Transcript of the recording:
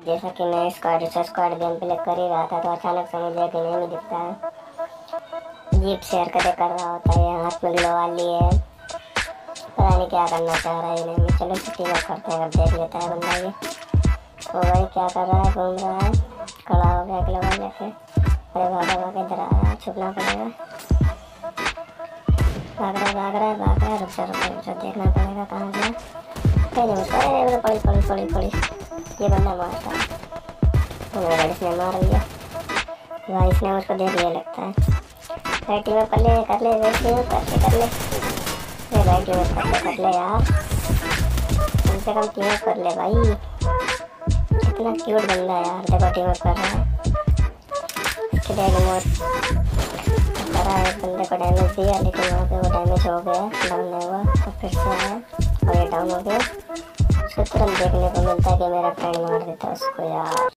जैसा कि मैं स्क्वाड गेम प्ले कर ही रहा था तो अचानक से मुझे एक एनिमी दिखता है। जीप से हरकतें कर रहा होता है, हाथ में ग्लोवाल लिए है। पता नहीं क्या करना चाह रहा है एनिमी। चलो छुट्टी में करते हैं, देख लेता है बंदा ये। वो भाई क्या कर रहा है, घूम रहा है, खड़ा हो गया ग्लोवाल लेके। अरे भागा भागा, इधर आया, छुपना पड़ेगा। भाग रहा है, रुक जा, देखना पड़ेगा कहाँ गया। पहले मुझको पड़ी ये बंदा मारता है। इसने मार लिया भाई, इसने मुझको देख लिया लगता है। भाई टीम अप कर ले भाई, टीम अप कर ले अरे भाई, टीम अप कर ले यार, कम से कम टीम अप कर ले भाई। इतना क्यूट बंदा है यार, देखो टीम अप कर रहा है। इसके करा है, बंदे को डैमेज दिया लेकिन वहाँ पे वो डैमेज हो गया, डाउन नहीं हुआ। तो फिर से आया और ये डाउन हो गया। उसको तुरंत देखने को मिलता है कि मेरा फ्रेंड मार देता है उसको यार।